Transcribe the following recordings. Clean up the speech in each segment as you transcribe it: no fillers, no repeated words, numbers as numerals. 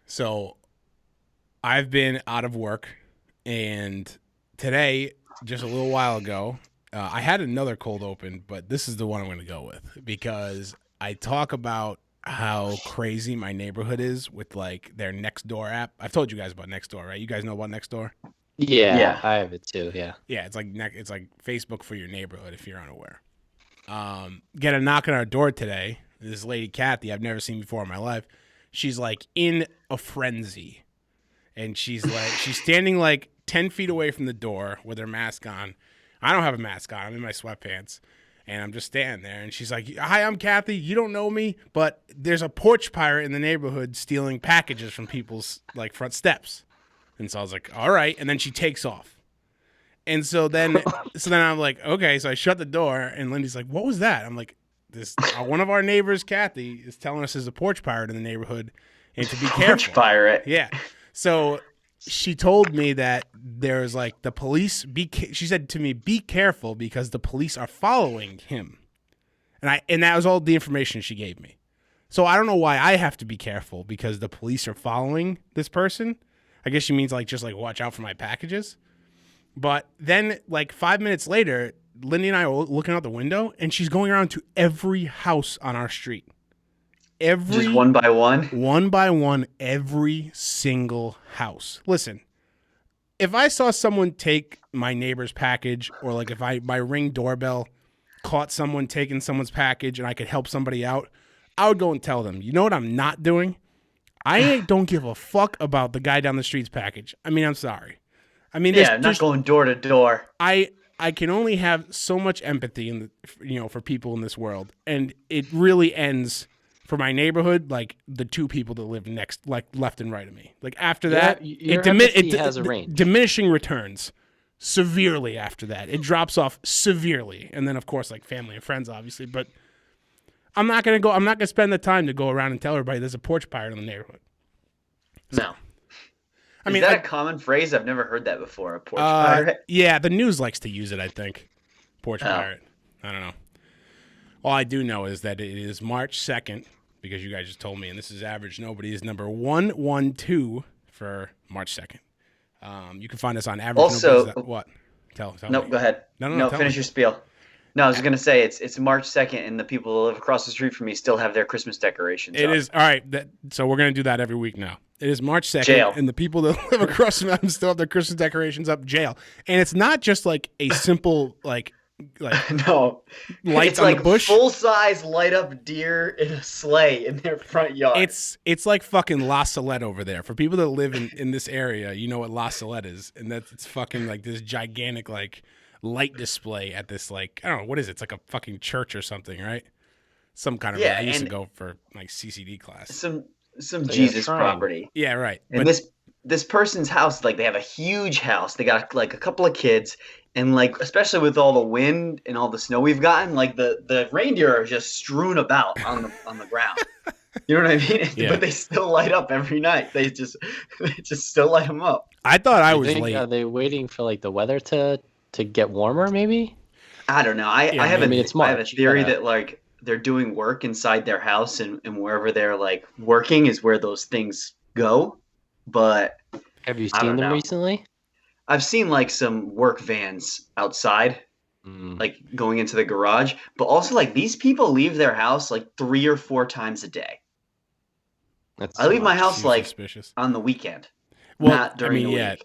So I've been out of work, and today, just a little while ago, I had another cold open, but this is the one I'm going to go with because I talk about how crazy my neighborhood is with like their Nextdoor app. I've told you guys about Nextdoor, right? You guys know about Nextdoor? Yeah, Yeah. I have it too. Yeah. Yeah, it's like Facebook for your neighborhood if you're unaware. Get a knock on our door today. This lady Kathy, I've never seen before in my life. She's like in a frenzy, and she's standing like 10 feet away from the door with her mask on. I don't have a mask on. I'm in my sweatpants, and I'm just standing there. And she's like, "Hi, I'm Kathy. You don't know me, but there's a porch pirate in the neighborhood stealing packages from people's like front steps." And so I was like, "All right." And then she takes off. And so then I'm like, okay. So I shut the door, and Lindy's like, "What was that?" I'm like, "This one of our neighbors, Kathy, is telling us there's a porch pirate in the neighborhood, and to be Porch careful." pirate. Yeah. So she told me that there's like the police. She said to me, "Be careful because the police are following him," and that was all the information she gave me. So I don't know why I have to be careful because the police are following this person. I guess she means like just like watch out for my packages. But then, like 5 minutes later, Lindy and I are looking out the window, and she's going around to every house on our street. Just one by One, every single house. Listen, if I saw someone take my neighbor's package, or like if my Ring doorbell caught someone taking someone's package and I could help somebody out, I would go and tell them. You know what I'm not doing? I don't give a fuck about the guy down the street's package. I mean, I'm sorry. I mean, Yeah, not going door to door. I can only have so much empathy for people in this world, and it really ends for my neighborhood, like the two people that live next, like left and right of me. Like after that, your empathy has a range. Diminishing returns severely after that. It drops off severely, and then of course like family and friends, obviously. But I'm not gonna spend the time to go around and tell everybody there's a porch pirate in the neighborhood. No. I mean, is that a common phrase? I've never heard that before. A porch pirate. Yeah, the news likes to use it, I think. Porch pirate. I don't know. All I do know is that it is March 2nd, because you guys just told me, and this is Average Nobody is number 112 for March 2nd. You can find us on Average Also, Nobody's. What? Tell no, me. go ahead. No, finish your spiel. No, I was going to say it's March 2nd, and the people who live across the street from me still have their Christmas decorations It up. is. All right. So we're going to do that every week now. It is March 2nd, Jail. and the people that live across from them still have their Christmas decorations up. Jail. And it's not just like a simple, like no, lights it's on like the bush. Full-size light-up deer in a sleigh in their front yard. It's like fucking La Salette over there. For people that live in this area, you know what La Salette is. And it's fucking like this gigantic, like, light display at this, like, I don't know, what is it? It's like a fucking church or something, right? Some kind of, I used to go for, like, CCD class. Some Jesus property. Yeah, right. And this person's house, like, they have a huge house. They got, like, a couple of kids. And, like, especially with all the wind and all the snow we've gotten, like, the reindeer are just strewn about on the ground. You know what I mean? Yeah. But they still light up every night. They just still light them up. I thought I was late. Are they waiting for, like, the weather to get warmer, maybe? I don't know. I have a theory that, like, they're doing work inside their house, and wherever they're, like, working is where those things go. But have you seen them recently? I've seen, like, some work vans outside, like, going into the garage. But also, like, these people leave their house, like, 3 or 4 times a day. I leave my house, like, suspicious. On the weekend, not during the week.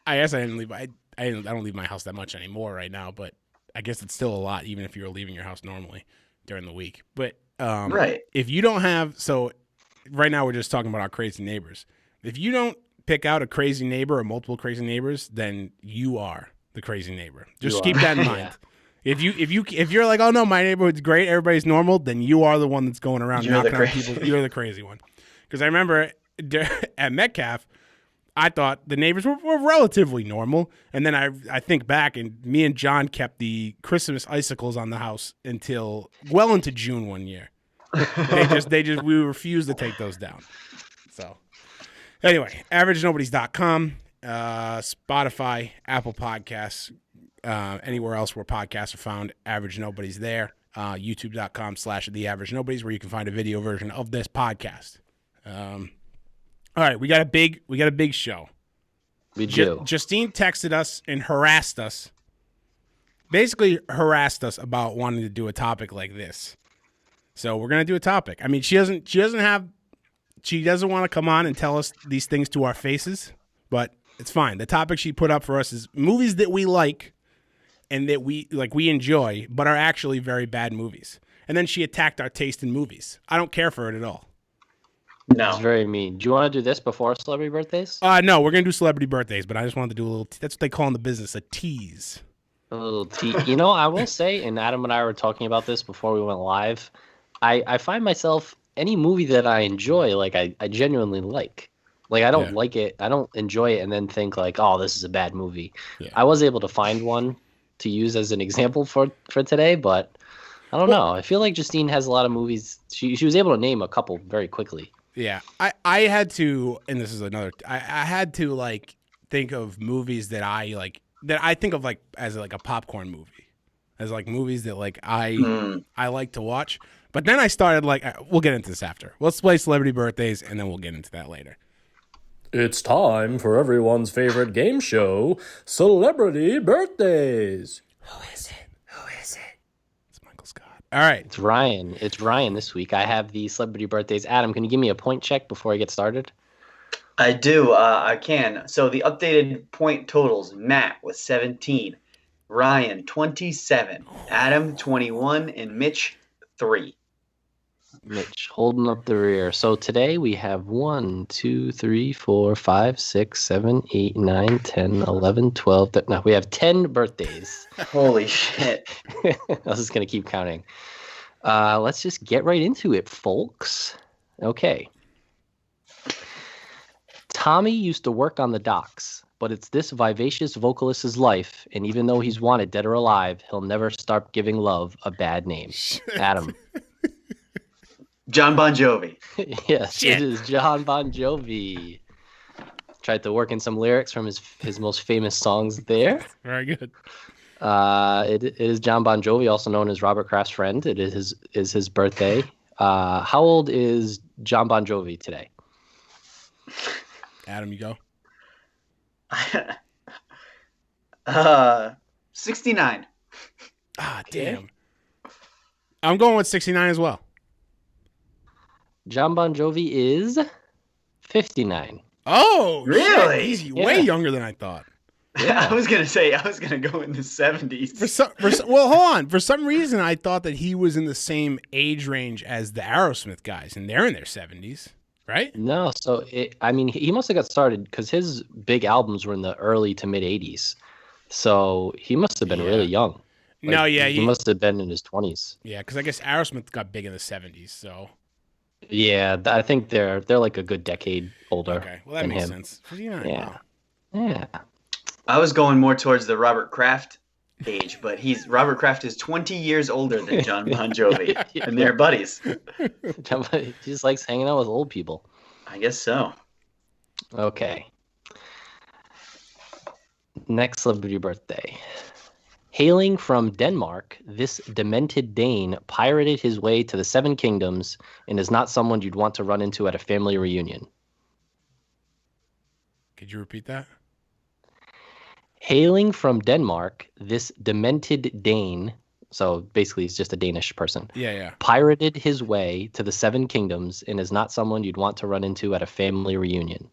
I guess I didn't leave. I don't leave my house that much anymore right now, but I guess it's still a lot, even if you were leaving your house normally during the week. But right, if you don't have, so right now we're just talking about our crazy neighbors. If you don't pick out a crazy neighbor or multiple crazy neighbors, then you are the crazy neighbor. Just keep that in mind. Yeah. If you're like, oh no, my neighborhood's great, everybody's normal, then you are the one that's going around knocking on people. You're the crazy one. Because I remember at Metcalf, I thought the neighbors were relatively normal, and then I think back, and me and John kept the Christmas icicles on the house until well into June one year. We refused to take those down. So anyway, AverageNobodies.com, Spotify, Apple Podcasts, anywhere else where podcasts are found. Average Nobodies there. YouTube.com/The Average Nobodies, where you can find a video version of this podcast. All right, we got a big show. We do. Justine texted us and harassed us about wanting to do a topic like this. So we're gonna do a topic. I mean, she doesn't want to come on and tell us these things to our faces, but it's fine. The topic she put up for us is movies that we like and that we enjoy, but are actually very bad movies. And then she attacked our taste in movies. I don't care for it at all. No. It's very mean. Do you want to do this before celebrity birthdays? No, we're going to do celebrity birthdays, but I just wanted to do a little, that's what they call in the business, a tease. A little tease. You know, I will say, and Adam and I were talking about this before we went live, I find myself, any movie that I enjoy, like I genuinely like. Like I don't like it, I don't enjoy it and then think like, oh, this is a bad movie. Yeah. I was able to find one to use as an example for today, but I don't know. I feel like Justine has a lot of movies. She was able to name a couple very quickly. Yeah, I had to, and this is another. I had to like think of movies that I think of like as like a popcorn movie, as like movies that like I like to watch. But then I started like, we'll get into this after. Let's play celebrity birthdays, and then we'll get into that later. It's time for everyone's favorite game show, Celebrity Birthdays. Who is it? It's Michael Scott. All right. It's Ryan this week. I have the celebrity birthdays. Adam, can you give me a point check before I get started? I do. I can. So the updated point totals: Matt with 17, Ryan 27, Adam 21, and Mitch 3. Mitch holding up the rear. So today we have 1, 2, 3, 4, 5, 6, 7, 8, 9, 10, 11, 12. No, we have 10 birthdays. Holy shit. I was just going to keep counting. Let's just get right into it, folks. Okay. Tommy used to work on the docks, but it's this vivacious vocalist's life, and even though he's wanted dead or alive, he'll never stop giving love a bad name. Adam. John Bon Jovi. Yes, Shit. It is John Bon Jovi. Tried to work in some lyrics from his most famous songs there. Very good. It is John Bon Jovi, also known as Robert Kraft's friend. It is his birthday. How old is John Bon Jovi today? Adam, you go. 69. Ah, damn. I'm going with 69 as well. John Bon Jovi is 59. Oh, really? He's way younger than I thought. Yeah. I was gonna go in the 70s. Well, hold on. For some reason, I thought that he was in the same age range as the Aerosmith guys, and they're in their 70s, right? No, so he must have got started because his big albums were in the early to mid 80s. So he must have been really young. He must have been in his 20s. Yeah, because I guess Aerosmith got big in the 70s, so. Yeah, I think they're like a good decade older. Okay, well that makes sense. Yeah, yeah. I was going more towards the Robert Kraft age, but Robert Kraft is 20 years older than John Bon Jovi, and they're buddies. He just likes hanging out with old people. I guess so. Okay. Next celebrity birthday. Hailing from Denmark, this demented Dane pirated his way to the Seven Kingdoms and is not someone you'd want to run into at a family reunion. Could you repeat that? Hailing from Denmark, this demented Dane, so basically he's just a Danish person, pirated his way to the Seven Kingdoms and is not someone you'd want to run into at a family reunion.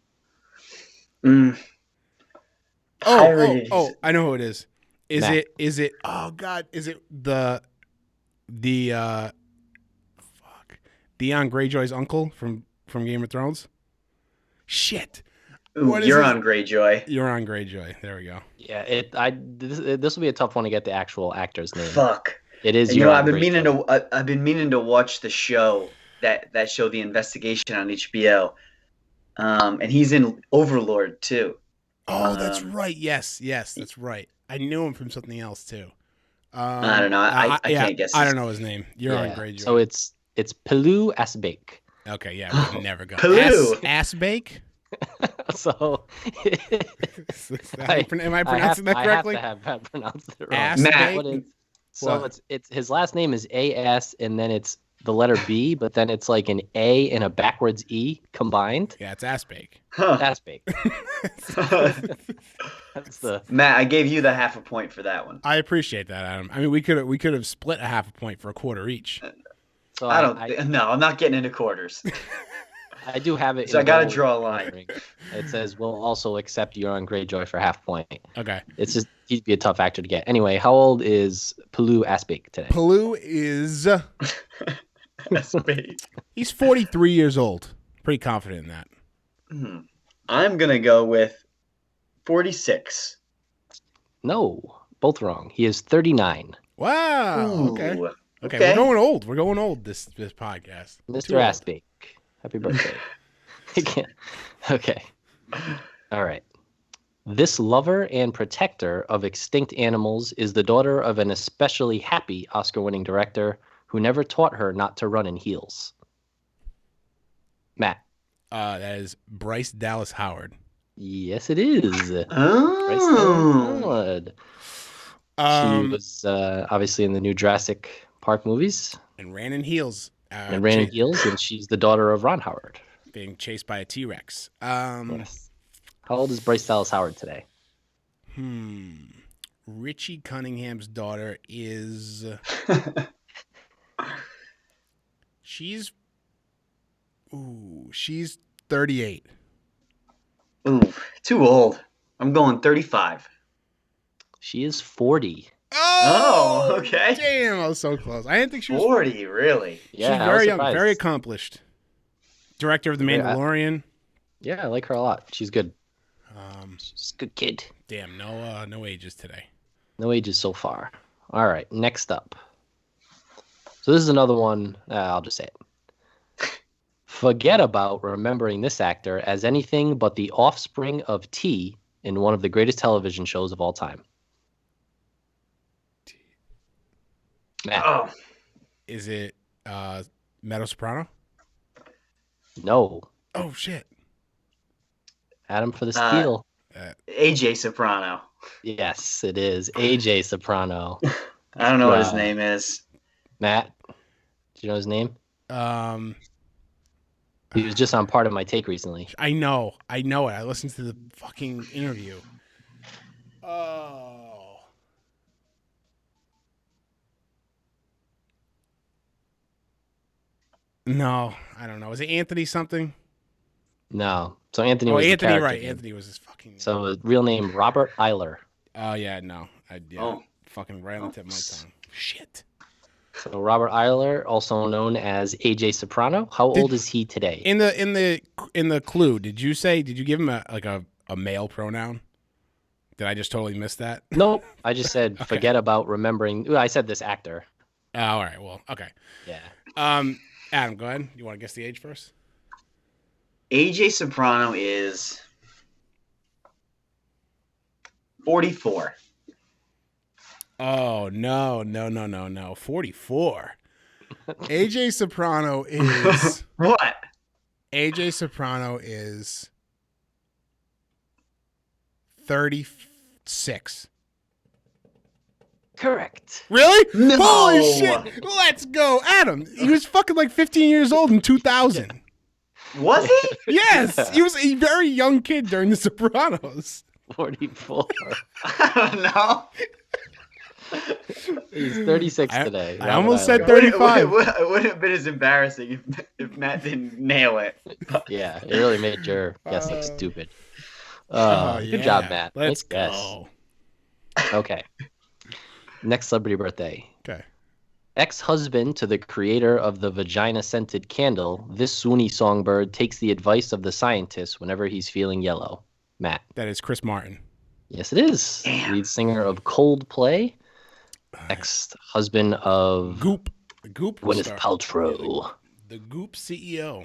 Oh, I know who it is. Is it oh god, is it the Theon Greyjoy's uncle from Game of Thrones? Shit. Euron Greyjoy. Euron Greyjoy. There we go. Yeah, this will be a tough one to get the actual actor's name. Fuck. It is. I've been meaning to watch the show that show, The Investigation, on HBO. And he's in Overlord too. Oh, that's right. Yes, that's right. I knew him from something else too. I don't know. I can't guess. I don't know his name. Euron Greyjoy. So it's Pellew Asbake. Okay, yeah, we never go. Pellew Asbake. So, am I pronouncing that correctly? I have to pronounce it wrong. Matt. So it's his last name is A.S. and then it's the letter B, but then it's like an A and a backwards E combined. Yeah, it's ass bake. Huh. That's big. That's the Matt, I gave you the half a point for that one. I appreciate that, Adam. I mean, we could have split a half a point for a quarter each. so No, I'm not getting into quarters. I do have it. So in I gotta bold draw a line. lettering. It says we'll also accept Euron Greyjoy for half point. Okay. It's just he'd be a tough actor to get. Anyway, how old is Pulu Aspik today? Pulu is That's big. he's 43 years old. Pretty confident in that. I'm gonna go with 46. No, both wrong. He is 39. Wow. Okay. Ooh, Okay. okay. We're going old. We're going old this podcast. Mr. Too old. Aspik, happy birthday. Okay. All right. This lover and protector of extinct animals is the daughter of an especially happy Oscar-winning director who never taught her not to run in heels. Matt. That is Bryce Dallas Howard. Yes, it is. Bryce Oh. Howard. She Um, was obviously in the new Jurassic Park movies and ran in heels. and ran in heels, and she's the daughter of Ron Howard. Being chased by a T-Rex. Yes. How old is Bryce Dallas Howard today? Richie Cunningham's daughter is. She's 38. Ooh, too old. I'm going 35. She is 40. Oh, okay. Damn, I was so close. I didn't think she was. 40, really? Yeah, She's I was very young, surprised. very accomplished. Director of The Yeah, Mandalorian. Yeah, I like her a lot. She's good. She's a good kid. Damn, no ages today. No ages so far. All right, next up. So this is another one. I'll just say it. Forget about remembering this actor as anything but the offspring of T in one of the greatest television shows of all time. Matt. Oh, Is it Meadow Soprano? No. Oh shit. Adam for the steal. AJ Soprano. Yes, it is. AJ Soprano. I don't know what his Wow. name is. Matt, do you know his name? Um, He was just on Part of My Take recently. I know it. I listened to the fucking interview. Oh. No, I don't know. Is it Anthony something? No. So Anthony Oh, was the Anthony, character right. name. Anthony was his fucking name. So real name Robert Eiler. Oh, yeah, no. Oh. Fucking right on the tip of my tongue. Shit. So Robert Eiler, also known as AJ Soprano. How old is he today? In the clue, did you give him a male pronoun? Did I just totally miss that? Nope. I just said forget about remembering. Ooh, I said this actor. Oh, all right. Well, okay. Yeah. Adam, go ahead. You want to guess the age first? AJ Soprano is 44. Oh, no. 44. AJ Soprano is What? AJ Soprano is 36. Correct. Really? No. Holy shit. Let's go. Adam, he was fucking like 15 years old in 2000. Was he? Yes. He was a very young kid during The Sopranos. 44. I don't know. He's 36 today. I almost said It wouldn't- 35. It wouldn't have been as embarrassing if Matt didn't nail it. Yeah, it really made your guess look stupid. Oh, Good job, yeah. Matt. Let's Nice go. guess. Okay. Next celebrity birthday. Okay. Ex-husband to the creator of the vagina-scented candle, this swoony songbird takes the advice of the scientist whenever he's feeling yellow. Matt. That is Chris Martin. Yes, it is. Damn. Lead singer of Coldplay. Ex-husband of Goop Gwyneth star. Paltrow. The Goop CEO.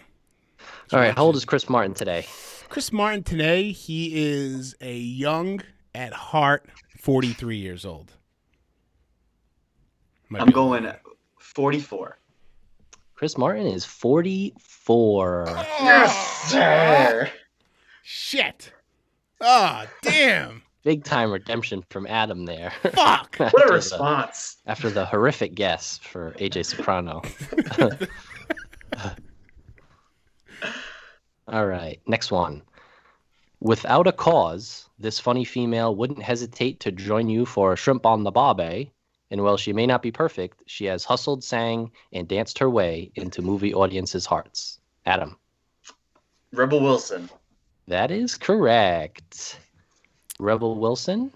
All right, how old is Chris Martin today? Chris Martin today? He is a young, at heart, 43 years old. Might I'm be going older. 44. Chris Martin is 44. Yes, sir. Shit. Ah, damn. Big time redemption from Adam there. Fuck. What a response. After the horrific guess for AJ Soprano. All right, next one. Without a cause, this funny female wouldn't hesitate to join you for a shrimp on the barbie. And while she may not be perfect, she has hustled, sang, and danced her way into movie audiences' hearts. Adam. Rebel Wilson. That is correct. Rebel Wilson.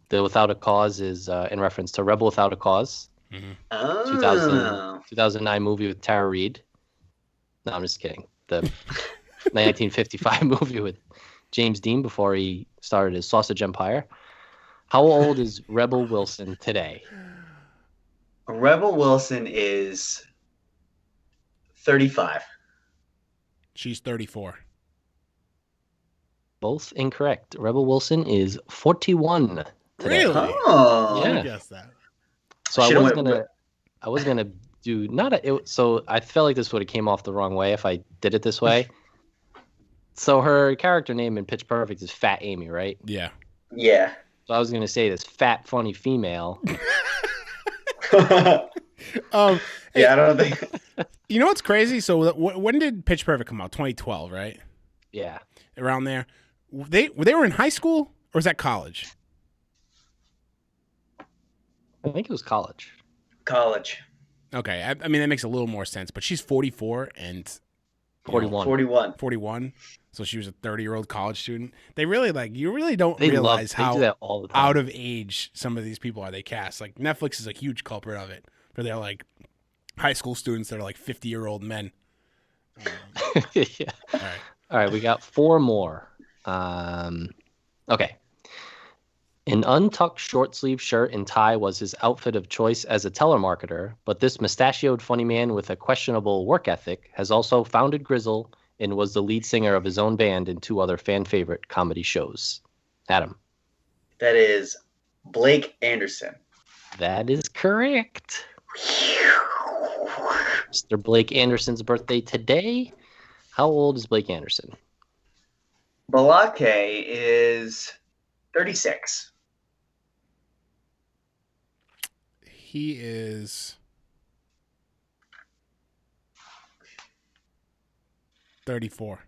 The Without a Cause is in reference to Rebel Without a Cause. Mm-hmm. Oh. 2009 movie with Tara Reid. No, I'm just kidding. The 1955 movie with James Dean before he started his sausage empire. How old is Rebel Wilson today? Rebel Wilson is 35. She's 34. Both incorrect. Rebel Wilson is 41 today. Really? Oh. Yeah. I guess that. So I was gonna do not a. So I felt like this would have came off the wrong way if I did it this way. So her character name in Pitch Perfect is Fat Amy, right? Yeah. Yeah. So I was gonna say this fat, funny female. Hey, Yeah, I don't think. you know what's crazy? So when did Pitch Perfect come out? 2012, right? Yeah. Around there. They were in high school or was that college? I think it was college. College. Okay, I mean that makes a little more sense. But she's 44 and 41. 41. 41, so she was a 30-year-old college student. They really you really don't They realize they how do that all the time. out of age some of these people are. They cast like Netflix is a huge culprit of it. For their like high school students that are like 50-year-old men. Yeah. All right. All right, we got 4 more. Okay. An untucked short sleeve shirt and tie was his outfit of choice as a telemarketer, but this mustachioed funny man with a questionable work ethic has also founded Grizzle and was the lead singer of his own band in 2 other fan favorite comedy shows. Adam. That is Blake Anderson. That is correct. Mr. Blake Anderson's birthday today. How old is Blake Anderson? Balake is 36. He is 34.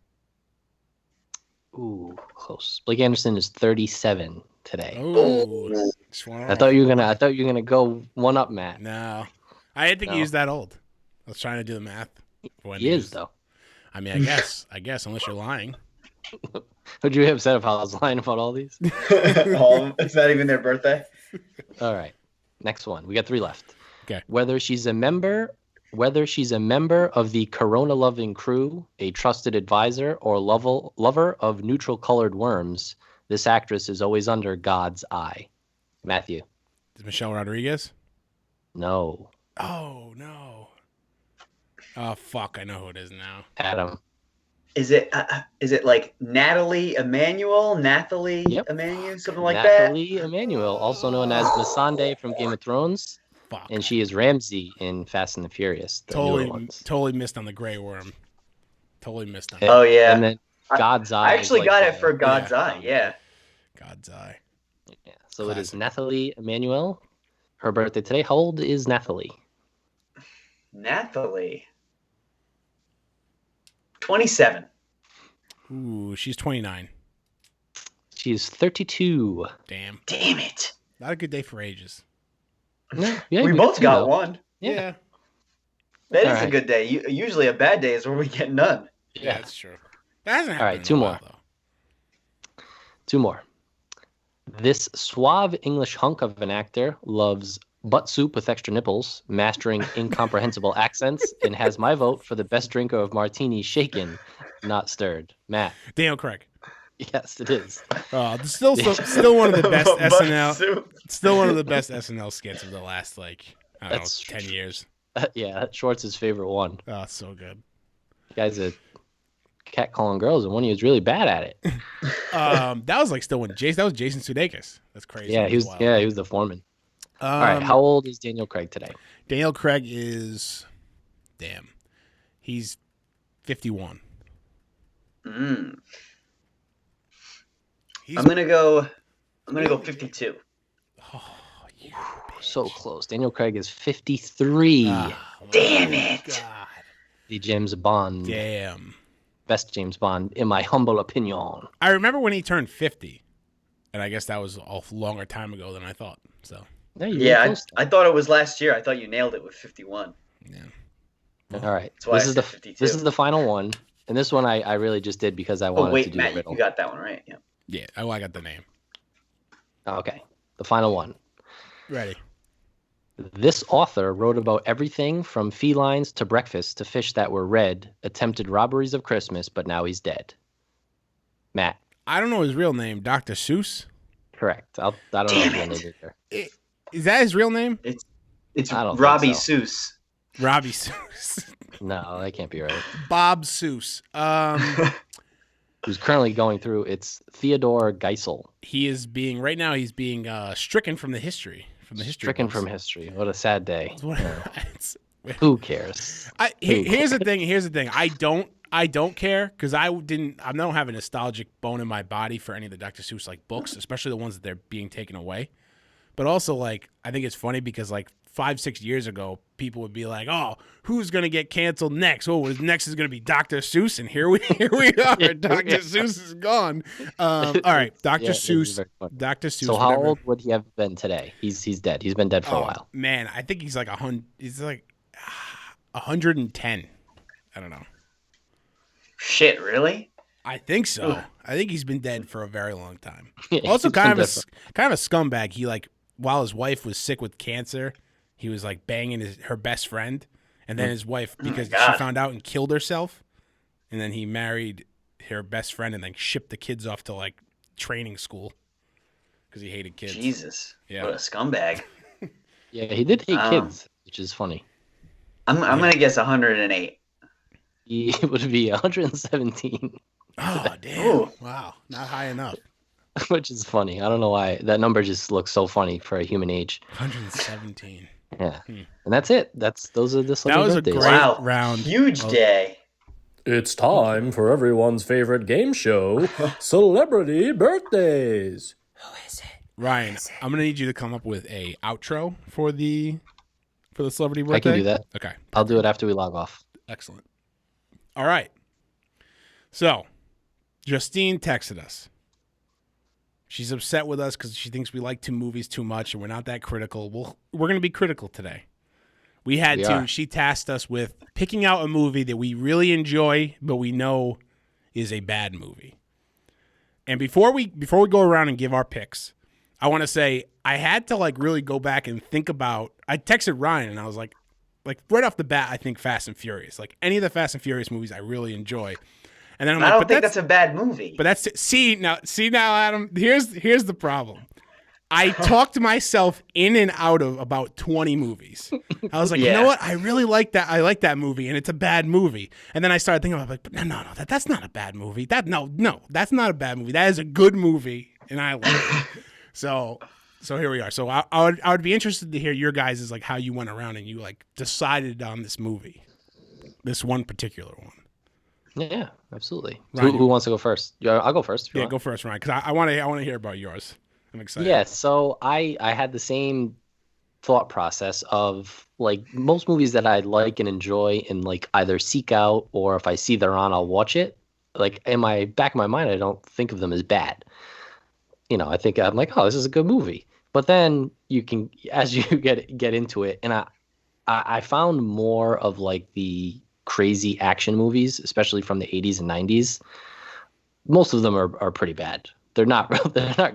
Ooh, close. Blake Anderson is 37 today. Oh, I thought you were gonna go one up, Matt. No, I didn't think he No. was that old. I was trying to do the math. When He is though. I mean, I guess unless you're lying. Would you be upset if I was lying about all these? It's not even their birthday. All right. Next one. We got 3 left. Okay. Whether she's a member of the Corona loving crew, a trusted advisor, or lover of neutral colored worms, this actress is always under God's eye. Matthew. Is Michelle Rodriguez? No. Oh no. Oh fuck! I know who it is now. Adam. Is it like Nathalie Emmanuel? Yep. Emmanuel? Something like Nathalie Emmanuel, also known as Missandei from Game of Thrones. Fuck. And she is Ramsey in Fast and the Furious. The newer ones. Totally missed on the Grey Worm. Totally missed on that? Oh, yeah. And then God's Eye. I actually is got like it for God's Eye, yeah. God's Eye. Yeah. So it is Classic. Nathalie Emmanuel. Her birthday today. How old is Nathalie? Nathalie. 27. Ooh, she's 29. She's 32. Damn. Damn it. Not a good day for ages. No, yeah, We both got one. Yeah. That is All a right. good day. Usually a bad day is where we get none. Yeah, that's true. That hasn't All happened. right, 2 in a more. while, though. 2 more. This suave English hunk of an actor loves butt soup with extra nipples, mastering incomprehensible accents, and has my vote for the best drinker of martinis shaken, not stirred. Matt. Daniel Craig. Yes, it is. Still one of the best Butt SNL. soup. Still one of the best SNL skits of the last I don't That's know, 10 years. Yeah, that's Schwartz's favorite one. Oh, it's so good. The guy's a cat calling girls, and when he was really bad at it. That was like still when that was Jason Sudeikis. That's crazy. Yeah, he was. Wild. Yeah, he was the foreman. All right, how old is Daniel Craig today? Daniel Craig is, he's 51. Mm. He's, I'm gonna go I'm gonna go 52. Oh, you So close. Daniel Craig is 53. Damn it! God. The James Bond. Damn. Best James Bond, in my humble opinion. I remember when he turned 50, and I guess that was a longer time ago than I thought. So Yeah, I thought it was last year. I thought you nailed it with 51. yeah. All right. That's why This I is said the 52. this is the final one, and this one I really just did because I Oh wanted to wait, do Matt, the riddle. you got that one right. Yeah. Yeah. Oh, I got the name. Okay. The final one. Ready. This author wrote about everything from felines to breakfast to fish that were red, attempted robberies of Christmas, but now he's dead. Matt. I don't know his real name. Dr. Seuss? Correct. I don't know his real name either. Is that his real name? It's I don't Robbie think so. Seuss. Robbie Seuss. No, that can't be right. Bob Seuss. Who's currently going through, it's Theodore Geisel. He is being, right now, he's being stricken from the history. Stricken books. from history. What a sad day. It's- Who cares? Here's the thing. I don't care because I don't have a nostalgic bone in my body for any of the Dr. Seuss like books, especially the ones that they're being taken away. But also, like, I think it's funny because like 5-6 years ago, people would be like, "Oh, who's gonna get canceled next? Oh, next is gonna be Dr. Seuss," and here we are. Dr. Seuss is gone. All right, Dr. Yeah, Seuss. Dr. Seuss. So how whatever. old would he have been today? He's dead. He's been dead for a while. Man, I think he's like 100. He's like 110. I don't know. Shit, really? I think so. I think he's been dead for a very long time. Yeah, Also, he's kind been of a scumbag. He like while his wife was sick with cancer, he was like banging her best friend, and then his wife because she God. found out and killed herself, and then he married her best friend and then shipped the kids off to like training school because he hated kids. Jesus, Yeah. what a scumbag. Yeah, he did hate kids, which is funny. I'm gonna guess 108. He would be 117, Oh damn! Ooh. Wow, not high enough. which is funny. I don't know why that number just looks so funny for a human age. 117. Yeah, and that's it. Those are the That celebrity was a birthdays. great Wow. round. Huge day. It's time for everyone's favorite game show, Celebrity Birthdays. Ryan, I'm gonna need you to come up with a outro for the celebrity birthday. I can do that. Okay, I'll do it after we log off. excellent. All right. So, Justine texted us. She's upset with us because she thinks we like two movies too much and we're not that critical. Well, we're going to be critical today. We are. She tasked us with picking out a movie that we really enjoy, but we know is a bad movie. And before we go around and give our picks, I want to say I had to like really go back and think about. I texted Ryan and I was like right off the bat, I think Fast and Furious. Like any of the Fast and Furious movies, I really enjoy. And then I'm I like, don't think that's a bad movie. but that's see now, Adam. Here's the problem. I talked myself in and out of about 20 movies. I was like, you know what? I really like that. I like that movie, and it's a bad movie. And then I started thinking about like, but no, that's not a bad movie. That's not a bad movie. That is a good movie, and I like it. So here we are. So I would be interested to hear your guys' like how you went around and you like decided on this movie, this one particular one. Yeah, absolutely. Ryan, Who wants to go first? Yeah, I'll go first. if you Yeah, want. go first, Ryan, because I want to hear about yours. I'm excited. Yeah, so I had the same thought process of like most movies that I like and enjoy and like either seek out or if I see they're on, I'll watch it. Like in my back of my mind, I don't think of them as bad. You know, I'm like, oh, this is a good movie. But then you can, as you get into it, and I found more of like the crazy action movies, especially from the 80s and 90s. Most of them are pretty bad. They're not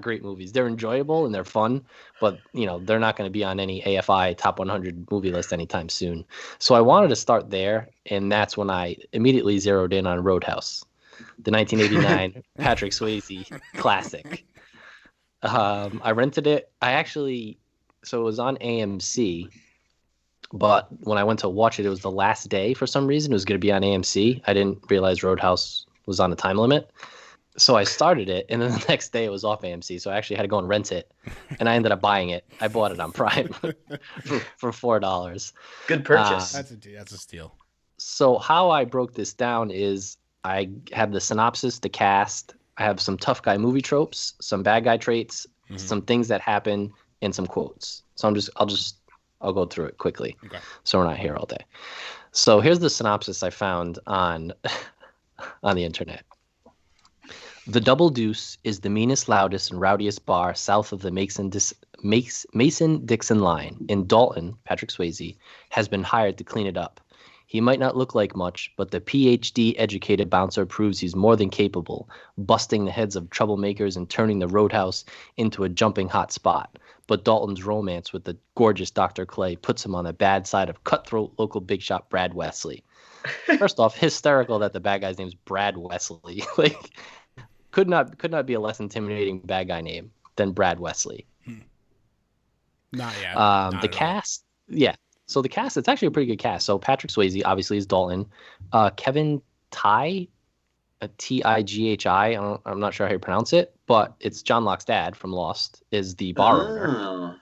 great movies. They're enjoyable and they're fun, but you know, they're not going to be on any AFI top 100 movie list anytime soon. So I wanted to start there, and that's when I immediately zeroed in on Roadhouse, the 1989 Patrick Swayze classic. I rented it. So it was on AMC, but when I went to watch it, it was the last day for some reason. It was going to be on AMC. I didn't realize Roadhouse was on a time limit. So I started it, and then the next day it was off AMC, so I actually had to go and rent it, and I ended up buying it. I bought it on Prime for $4. Good purchase. That's a steal. So how I broke this down is I have the synopsis, the cast, I have some tough guy movie tropes, some bad guy traits, some things that happen, and some quotes. So I'll go through it quickly. Okay. So we're not here all day. So here's the synopsis I found on the internet. The Double Deuce is the meanest, loudest, and rowdiest bar south of the Mason-Dixon line. And Dalton, Patrick Swayze, has been hired to clean it up. He might not look like much, but the PhD-educated bouncer proves he's more than capable, busting the heads of troublemakers and turning the Roadhouse into a jumping hot spot. But Dalton's romance with the gorgeous Dr. Clay puts him on the bad side of cutthroat local big shot Brad Wesley. First off, hysterical that the bad guy's name's Brad Wesley. Like, could not be a less intimidating bad guy name than Brad Wesley. Not yet. The cast, yeah. So the cast, it's actually a pretty good cast. So Patrick Swayze obviously is Dalton. Kevin Tighe, Tighi. I'm not sure how you pronounce it, but it's John Locke's dad from Lost, is the bar owner,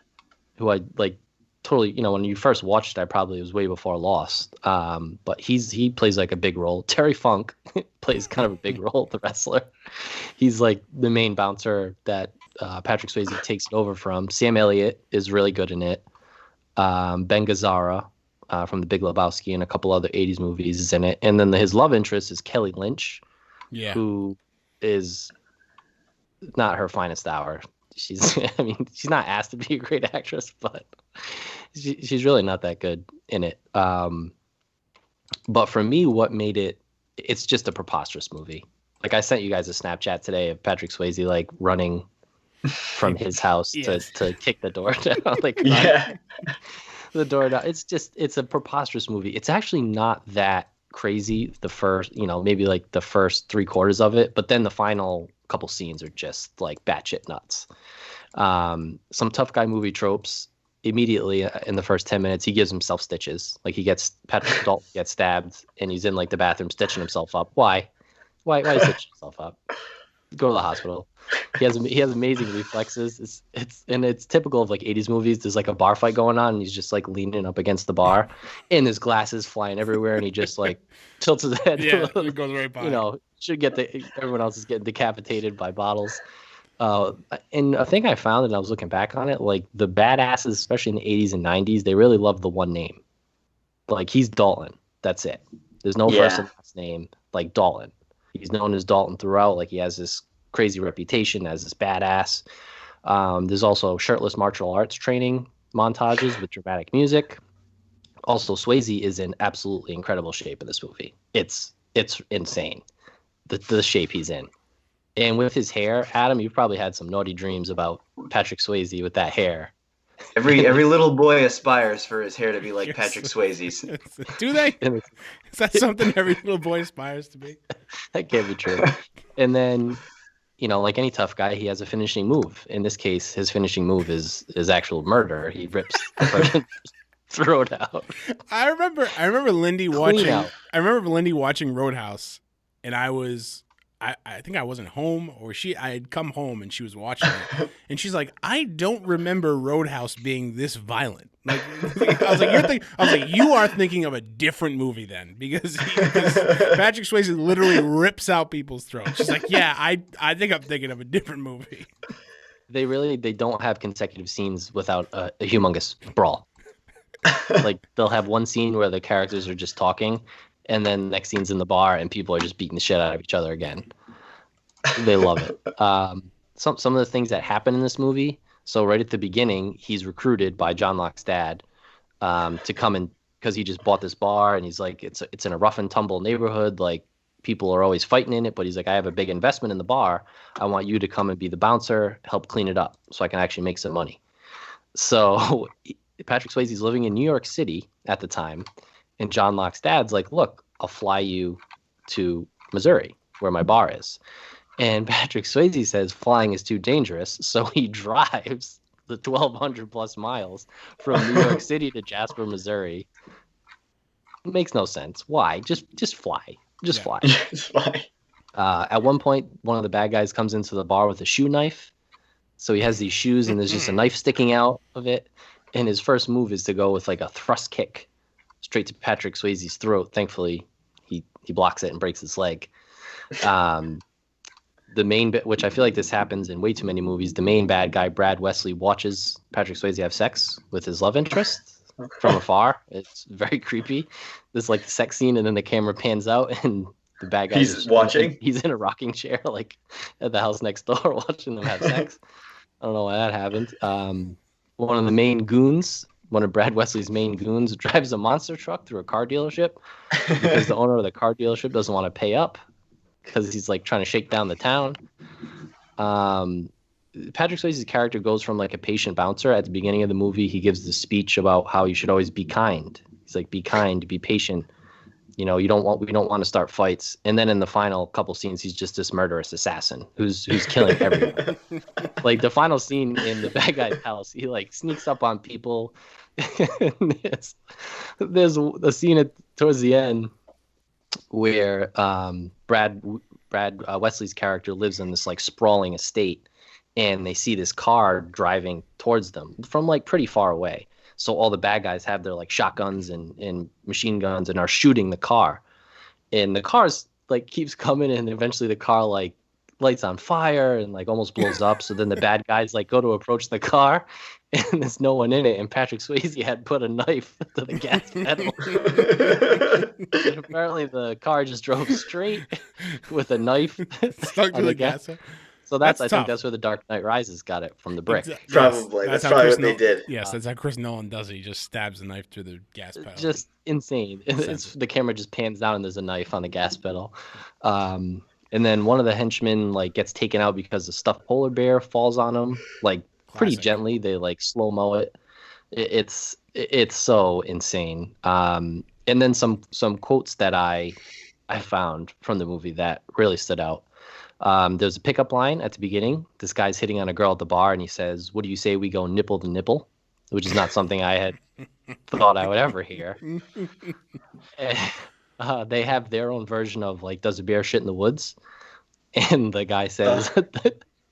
who I like totally. You know, when you first watched it, I probably was way before Lost. But he plays like a big role. Terry Funk plays kind of a big role, the wrestler. He's like the main bouncer that Patrick Swayze takes it over from. Sam Elliott is really good in it. Ben Gazzara from The Big Lebowski and a couple other 80s movies is in it. And then his love interest is Kelly Lynch, who is not her finest hour. She's not asked to be a great actress, but she's really not that good in it. But for me, what made it's just a preposterous movie. Like, I sent you guys a Snapchat today of Patrick Swayze like running from his house to kick the door down. Like, the door down. It's a preposterous movie. It's actually not that crazy, the first, maybe like the first 3/4 of it, but then the final couple scenes are just like batshit nuts. Some tough guy movie tropes. Immediately in the first 10 minutes, he gives himself stitches. Like, Patrick Dalton gets stabbed and he's in like the bathroom stitching himself up. Why stitch himself up? Go to the hospital. He has amazing reflexes. It's typical of like 80s movies. There's like a bar fight going on and he's just like leaning up against the bar and his glasses flying everywhere and he just like tilts his head. Yeah, it goes right by. Everyone else is getting decapitated by bottles. And a thing I found, and I was looking back on it, like the badasses, especially in the 80s and 90s, they really loved the one name. Like, he's Dalton. That's it. There's no first and last name like Dalton. He's known as Dalton throughout. Like, he has this crazy reputation as this badass. There's also shirtless martial arts training montages with dramatic music. Also, Swayze is in absolutely incredible shape in this movie. It's insane, the shape he's in. And with his hair, Adam, you've probably had some naughty dreams about Patrick Swayze with that hair. Every little boy aspires for his hair to be like Patrick Swayze's. Do they? Is that something every little boy aspires to be? That can't be true. And then, like any tough guy, he has a finishing move. In this case, his finishing move is actual murder. He rips the person's throat out. I remember Lindy watching. I remember Lindy watching Roadhouse, and I think I wasn't home, or I had come home and she was watching it, and she's like, "I don't remember Roadhouse being this violent." Like, I was like, you are thinking of a different movie then, because Patrick Swayze literally rips out people's throats. She's like, "Yeah, I think I'm thinking of a different movie." They don't have consecutive scenes without a humongous brawl. Like, they'll have one scene where the characters are just talking, and then the next scene's in the bar and people are just beating the shit out of each other again. They love it. Some of the things that happen in this movie. So right at the beginning, he's recruited by John Locke's dad to come in, because he just bought this bar and he's like, it's in a rough and tumble neighborhood. Like, people are always fighting in it, but he's like, I have a big investment in the bar. I want you to come and be the bouncer, help clean it up so I can actually make some money. So Patrick Swayze's living in New York City at the time. And John Locke's dad's like, look, I'll fly you to Missouri, where my bar is. And Patrick Swayze says flying is too dangerous, so he drives the 1,200 plus miles from New York City to Jasper, Missouri. It makes no sense. Why? Just fly. Just fly. Just fly. At one point, one of the bad guys comes into the bar with a shoe knife. So he has these shoes, and there's just a knife sticking out of it. And his first move is to go with like a thrust kick straight to Patrick Swayze's throat. Thankfully, he blocks it and breaks his leg. the main bit, which I feel like this happens in way too many movies. The main bad guy, Brad Wesley, watches Patrick Swayze have sex with his love interest from afar. It's very creepy. There's like the sex scene, and then the camera pans out, and the bad guy He's watching. He's in a rocking chair, like at the house next door, watching them have sex. I don't know why that happened. One of the main goons, one of Brad Wesley's main goons, drives a monster truck through a car dealership because the owner of the car dealership doesn't want to pay up because he's like trying to shake down the town. Patrick Swayze's character goes from like a patient bouncer at the beginning of the movie. He gives the speech about how you should always be kind. He's like, be kind, be patient. You know, we don't want to start fights. And then in the final couple scenes, he's just this murderous assassin who's killing everyone. Like the final scene in the bad guy's house, he like sneaks up on people. There's a scene towards the end where Brad Wesley's character lives in this like sprawling estate, and they see this car driving towards them from like pretty far away. So all the bad guys have their like shotguns and machine guns and are shooting the car, and the car's like keeps coming, and eventually the car like lights on fire and like almost blows up. So then the bad guys like go to approach the car, and there's no one in it, and Patrick Swayze had put a knife to the gas pedal. And apparently the car just drove straight with a knife Stuck to the gas. So I think that's where the Dark Knight Rises got it from the brick. Probably. That's probably what they did. Yes, that's how Chris Nolan does it. He just stabs the knife through the gas pedal. Just insane. The camera just pans down and there's a knife on the gas pedal. And then one of the henchmen like gets taken out because the stuffed polar bear falls on him, like pretty gently. They like slow-mo it. It's so insane. And then some quotes that I found from the movie that really stood out. There's a pickup line at the beginning. This guy's hitting on a girl at the bar, and he says, "What do you say we go nipple to nipple?" Which is not something I had thought I would ever hear. They have their own version of like, "Does a bear shit in the woods?" And the guy says,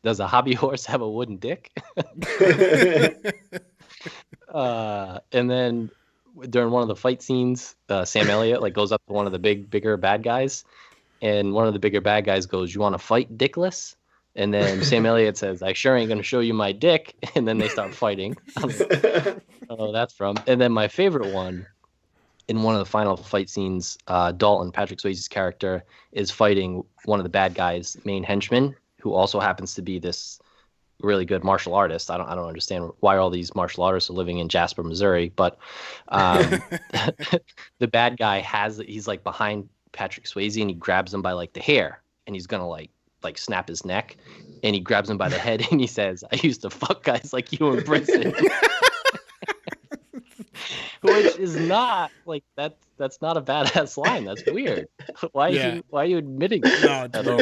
"Does a hobby horse have a wooden dick?" And then during one of the fight scenes, Sam Elliott like goes up to one of the bigger bad guys. And one of the bigger bad guys goes, "You want to fight, dickless?" And then Sam Elliott says, "I sure ain't going to show you my dick." And then they start fighting. I don't know where that's from. And then my favorite one, in one of the final fight scenes, Dalton, Patrick Swayze's character, is fighting one of the bad guys' main henchmen, who also happens to be this really good martial artist. I don't understand why all these martial artists are living in Jasper, Missouri. But the bad guy he's like behind Patrick Swayze, and he grabs him by like the hair, and he's gonna like snap his neck, and he grabs him by the head, and he says, "I used to fuck guys like you in prison." Which is not like that's not a badass line. That's weird. Why are you admitting that? No.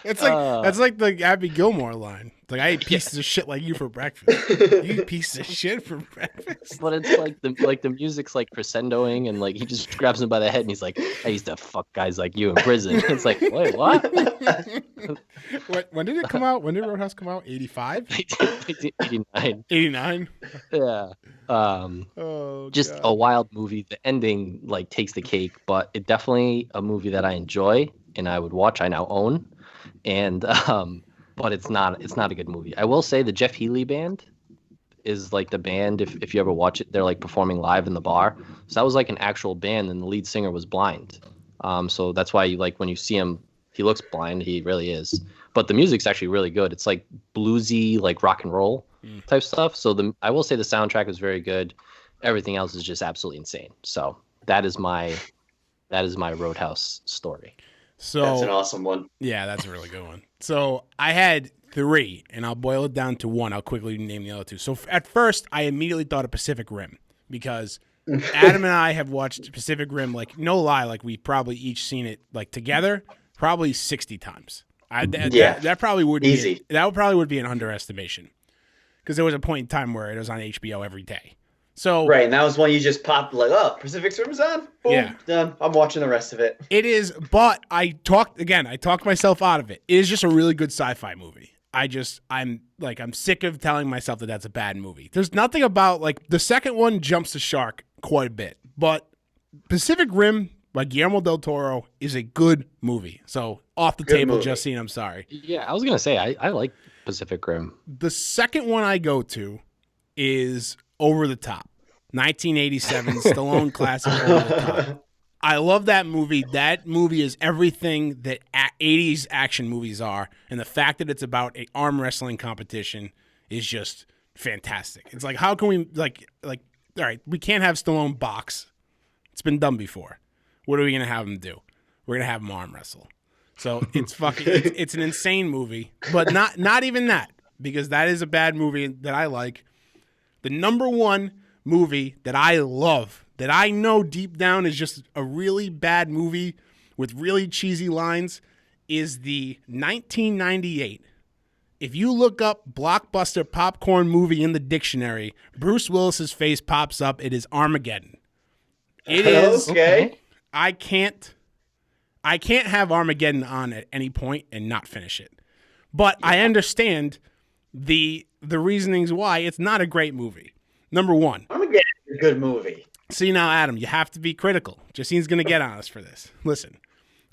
It's like that's like the Abby Gilmore line. It's like, "I ate pieces of shit like you for breakfast." You piece of shit for breakfast. But it's like the music's like crescendoing, and like he just grabs him by the head, and he's like, "I used to fuck guys like you in prison." It's like, wait, what? When did it come out? When did Roadhouse come out? 85? 89. 89? Yeah. Just God. a wild movie. The ending like takes the cake, but it definitely a movie that I enjoy and I would watch. I now own, and but it's not a good movie. I will say the Jeff Healey band is like the band. If you ever watch it, they're like performing live in the bar. So that was like an actual band, and the lead singer was blind. So that's why you like when you see him, he looks blind. He really is. But the music's actually really good. It's like bluesy, like rock and roll type stuff. So I will say the soundtrack is very good. Everything else is just absolutely insane. So that is my Roadhouse story. So that's an awesome one. Yeah, that's a really good one. So I had 3, and I'll boil it down to 1. I'll quickly name the other 2. So at first, I immediately thought of Pacific Rim because Adam and I have watched Pacific Rim, like no lie, like we've probably each seen it like together probably 60 times. That probably would be easy. That probably would be an underestimation because there was a point in time where it was on HBO every day. So right, and that was when you just popped like, "Oh, Pacific Rim's on. Boom, yeah, done. I'm watching the rest of it." It is, but I talked myself out of it. It is just a really good sci-fi movie. I'm sick of telling myself that that's a bad movie. There's nothing about like the second one jumps the shark quite a bit, but Pacific Rim by Guillermo del Toro is a good movie. So off the table, movie. Justine, I'm sorry. Yeah, I was gonna say I like Pacific Rim. The second one I go to is Over the Top, 1987 Stallone classic Over the Top. I love that movie. That movie is everything that 80s action movies are, and the fact that it's about an arm wrestling competition is just fantastic. It's like, how can we like all right, we can't have Stallone box. It's been done before. What are we gonna have him do? We're gonna have him arm wrestle. So it's it's an insane movie, but not even that, because that is a bad movie that I like. The number one movie that I love, that I know deep down is just a really bad movie with really cheesy lines, is the 1998. If you look up blockbuster popcorn movie in the dictionary, Bruce Willis's face pops up. It is Armageddon. It is okay. I can't have Armageddon on at any point and not finish it. But I understand the reasonings why it's not a great movie. Number one, Armageddon is a good movie. See now, Adam, you have to be critical. Justine's going to get on us for this. Listen,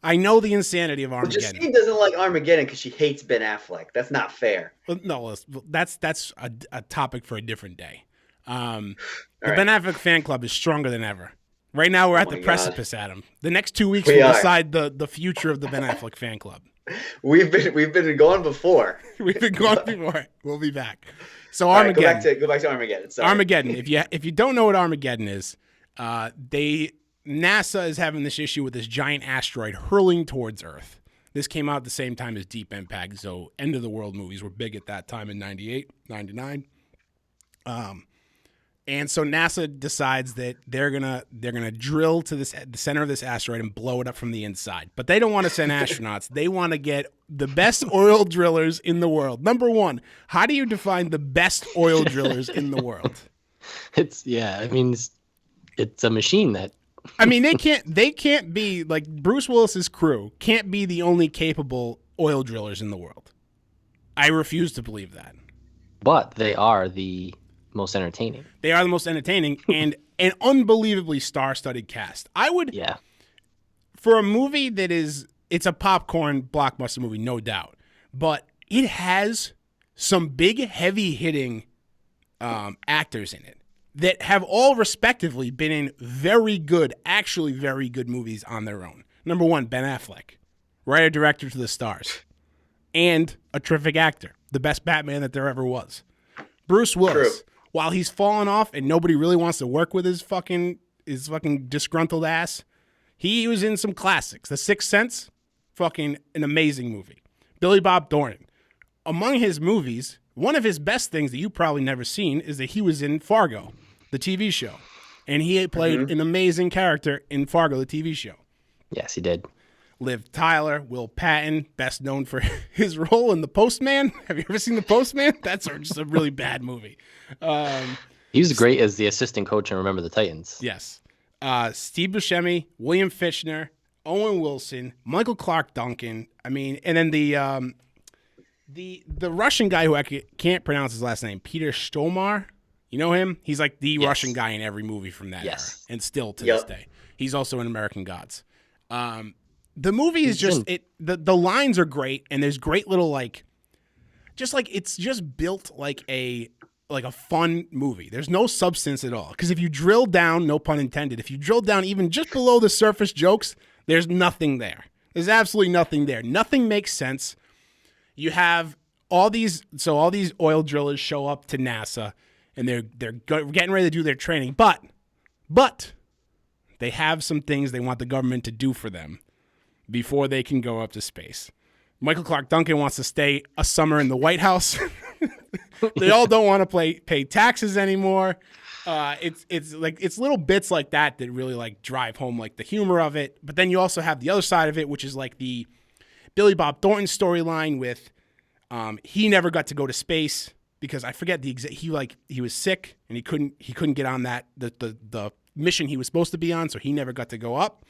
I know the insanity of Armageddon. Justine doesn't like Armageddon because she hates Ben Affleck. That's not fair. Well, no, that's a topic for a different day. The right. Ben Affleck fan club is stronger than ever. Right now, we're at the precipice, Adam. The next 2 weeks We will are. decide the future of the Ben Affleck fan club. We've been gone before. We've been gone before. We'll be back. So All right, Armageddon. go back to Armageddon. Sorry. Armageddon. If you don't know what Armageddon is, NASA is having this issue with this giant asteroid hurling towards Earth. This came out at the same time as Deep Impact, so end of the world movies were big at that time in 98, 99. And so NASA decides that they're gonna drill to the center of this asteroid and blow it up from the inside. But they don't want to send astronauts. They want to get the best oil drillers in the world. Number one, how do you define the best oil drillers in the world? It's a machine that. I mean, they can't be like Bruce Willis's crew can't be the only capable oil drillers in the world. I refuse to believe that. But they are the most entertaining. They are the most entertaining and an unbelievably star-studded cast. I would, for a movie that it's a popcorn blockbuster movie, no doubt, but it has some big, heavy-hitting actors in it that have all respectively been in very good, actually very good movies on their own. Number one, Ben Affleck, writer-director to the stars, and a terrific actor, the best Batman that there ever was. Bruce Willis, while he's fallen off and nobody really wants to work with his fucking disgruntled ass, he was in some classics. The Sixth Sense, fucking an amazing movie. Billy Bob Doran. Among his movies, one of his best things that you probably never seen is that he was in Fargo, the TV show. And he played an amazing character in Fargo, the TV show. Yes, he did. Liv Tyler, Will Patton, best known for his role in The Postman. Have you ever seen The Postman? That's just a really bad movie. He was great as the assistant coach in Remember the Titans. Yes. Steve Buscemi, William Fichtner, Owen Wilson, Michael Clark Duncan. I mean, and then the Russian guy who I can't pronounce his last name, Peter Stormare. You know him? He's like the Russian guy in every movie from that era, and still to this day. He's also in American Gods. The movie is just the lines are great, and there's great little it's just built like a fun movie. There's no substance at all, because if you drill down, no pun intended, if you drill down even just below the surface jokes, there's nothing there. There's absolutely nothing there. Nothing makes sense. You have all these oil drillers show up to NASA, and they're getting ready to do their training, but they have some things they want the government to do for them before they can go up to space. Michael Clark Duncan wants to stay a summer in the White House. They all don't want to pay taxes anymore. It's little bits like that really drive home the humor of it. But then you also have the other side of it, which is the Billy Bob Thornton storyline with he never got to go to space because I forget he was sick and he couldn't get on that the mission he was supposed to be on, so he never got to go up.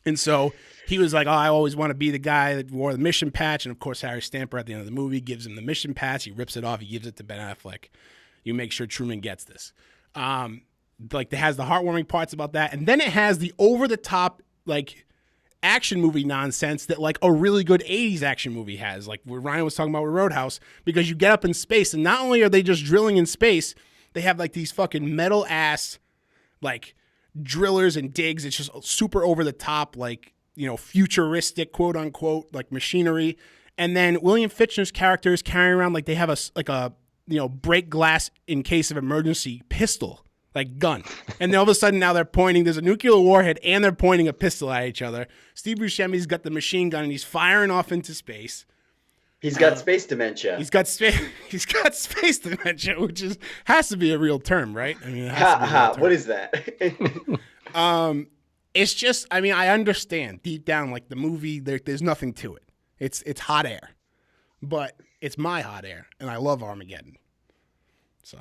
And so he was like, I always want to be the guy that wore the mission patch. And, of course, Harry Stamper at the end of the movie gives him the mission patch. He rips it off. He gives it to Ben Affleck. You make sure Truman gets this. It has the heartwarming parts about that. And then it has the over-the-top like action movie nonsense that like a really good 80s action movie has, like what Ryan was talking about with Roadhouse, because you get up in space and not only are they just drilling in space, they have like these fucking metal ass like drillers and digs. It's just super over the top, like, you know, futuristic quote unquote like machinery. And then William Fichtner's character is carrying around like they have a you know, break glass in case of emergency pistol. Like gun. And then all of a sudden now they're pointing, there's a nuclear warhead and they're pointing a pistol at each other. Steve Buscemi's got the machine gun and he's firing off into space. He's got space dementia. He's got space dementia, which has to be a real term, right? I mean, what is that? It's just, I mean, I understand deep down, like the movie, there's nothing to it. It's hot air. But it's my hot air, and I love Armageddon. So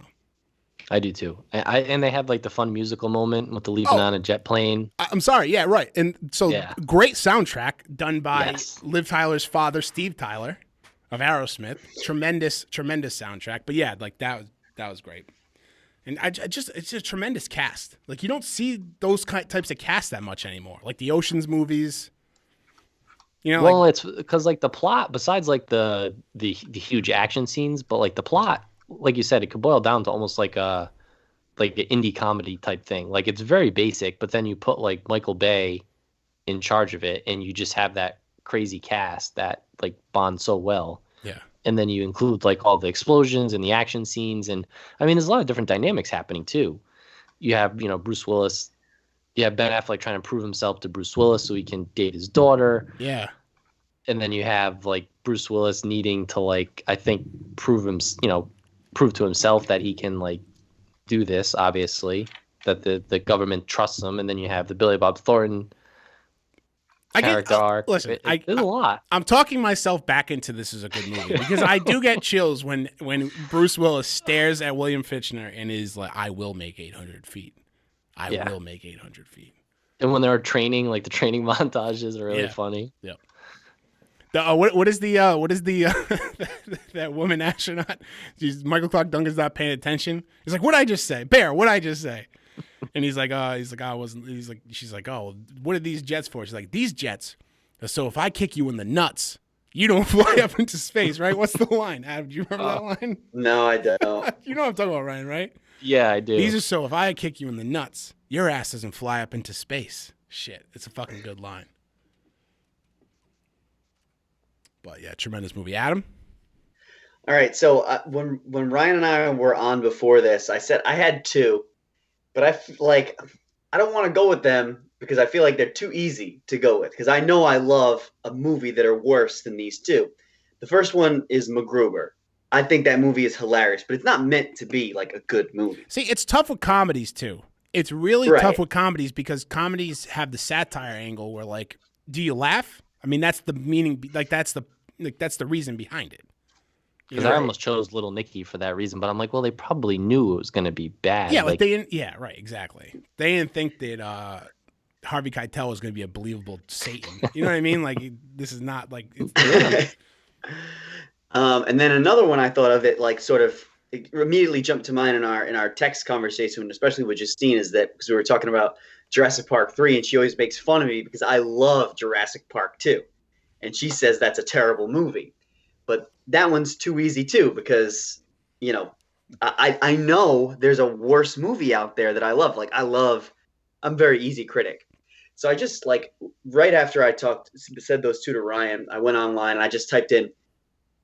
I do too. And they have like the fun musical moment with the leaving on a jet plane. I'm sorry. Yeah, right. And so great soundtrack done by Liv Tyler's father, Steve Tyler of Aerosmith. Tremendous soundtrack. But yeah, like that was great. And it's a tremendous cast. Like you don't see those types of cast that much anymore. Like the Ocean's movies. You know, well, it's because like the plot, besides like the huge action scenes, but like the plot, like you said, it could boil down to almost like an indie comedy type thing. Like it's very basic, but then you put like Michael Bay in charge of it, and you just have that crazy cast that like bonds so well. Yeah. And then you include like all the explosions and the action scenes, and I mean, there's a lot of different dynamics happening too. You have, you know, Bruce Willis. You have Ben Affleck trying to prove himself to Bruce Willis so he can date his daughter. Yeah. And then you have like Bruce Willis needing to like, I think, prove to himself that he can like do this, obviously, that the government trusts him. And then you have the Billy Bob Thornton character arc. Listen, there's a lot. I'm talking myself back into this as a good movie because I do get chills when Bruce Willis stares at William Fichtner and is like, I will make 800 feet. I will make 800 feet. And when they're training, like the training montages are really funny. Yep. What is the that woman astronaut? Michael Clark Duncan's not paying attention. He's like, "What'd I just say, Bear? What'd I just say?" And he's like, I wasn't. He's like, she's like, "Oh, what are these jets for?" She's like, "These jets. So if I kick you in the nuts, you don't fly up into space, right?" What's the line? Adam, do you remember that line? No, I don't. You know what I'm talking about, Ryan, right? Yeah, I do. These are so if I kick you in the nuts, your ass doesn't fly up into space. Shit, it's a fucking good line. But yeah, tremendous movie. Adam? All right, so when Ryan and I were on before this, I said I had two, but I don't want to go with them because I feel like they're too easy to go with because I know I love a movie that are worse than these two. The first one is MacGruber. I think that movie is hilarious, but it's not meant to be like a good movie. See, it's tough with comedies too. It's really tough with comedies because comedies have the satire angle where like, do you laugh? I mean, that's the meaning. Like that's the reason behind it. Because I almost chose Little Nicky for that reason, but I'm like, well, they probably knew it was going to be bad. Yeah, like they didn't. Yeah, right, exactly. They didn't think that Harvey Keitel was going to be a believable Satan. You know what I mean? Like this is not like. And then another one I thought of it like sort of it immediately jumped to mind in our text conversation, especially with Justine, is that because we were talking about Jurassic Park 3, and she always makes fun of me because I love Jurassic Park 2, and she says that's a terrible movie. But that one's too easy too because, you know, I know there's a worse movie out there that I love. Like I'm a very easy critic. So I just like right after I said those two to Ryan, I went online and I just typed in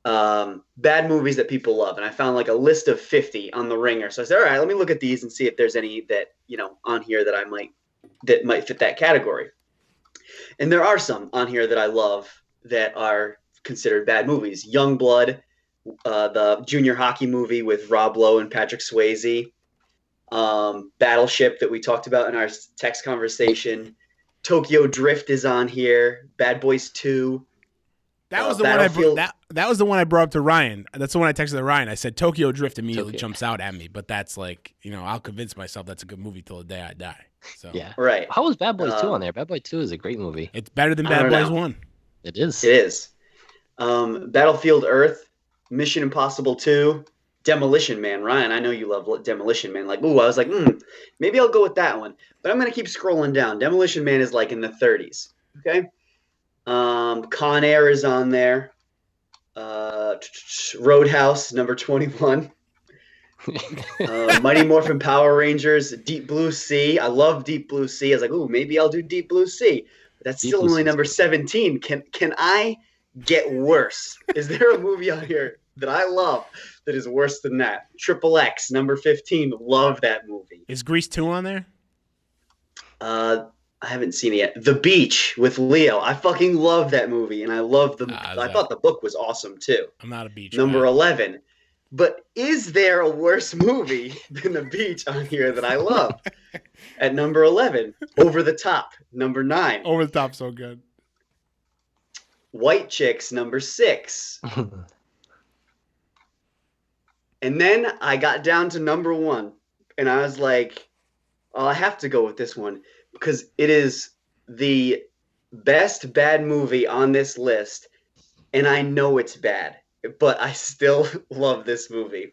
bad movies that people love. And I found like a list of 50 on the Ringer. So I said, all right, let me look at these and see if there's any that, you know, on here that might fit that category. And there are some on here that I love that are considered bad movies. Youngblood, the junior hockey movie with Rob Lowe and Patrick Swayze, Battleship that we talked about in our text conversation, Tokyo Drift is on here, Bad Boys 2. That was the one that was the one I brought up to Ryan. That's the one I texted to Ryan. I said Tokyo Drift immediately jumps out at me, but that's like, you know, I'll convince myself that's a good movie till the day I die. So yeah, right. How was Bad Boys 2 on there? Bad Boys 2 is a great movie. It's better than Bad Boys 1. It is. It is. Battlefield Earth, Mission Impossible 2, Demolition Man. Ryan, I know you love Demolition Man. Like, ooh, I was like, maybe I'll go with that one. But I'm going to keep scrolling down. Demolition Man is like in the 30s. Okay. Con Air is on there. Roadhouse, number 21. Mighty Morphin Power Rangers, Deep Blue Sea. I love Deep Blue Sea. I was like, ooh, maybe I'll do Deep Blue Sea. But that's Deep still Blue only Sea's number good. 17. Can I get worse? Is there a movie out here that I love that is worse than that? Triple X, number 15. Love that movie. Is Grease 2 on there? I haven't seen it yet. The Beach with Leo. I fucking love that movie, and I love the. I thought the book was awesome too. I'm not a beach Number guy. 11. But is there a worse movie than The Beach on here that I love? At number 11, Over the Top, number 9. Over the Top, so good. White Chicks, number 6. And then I got down to number 1, and I was like, oh, I have to go with this one because it is the best bad movie on this list, and I know it's bad, but I still love this movie.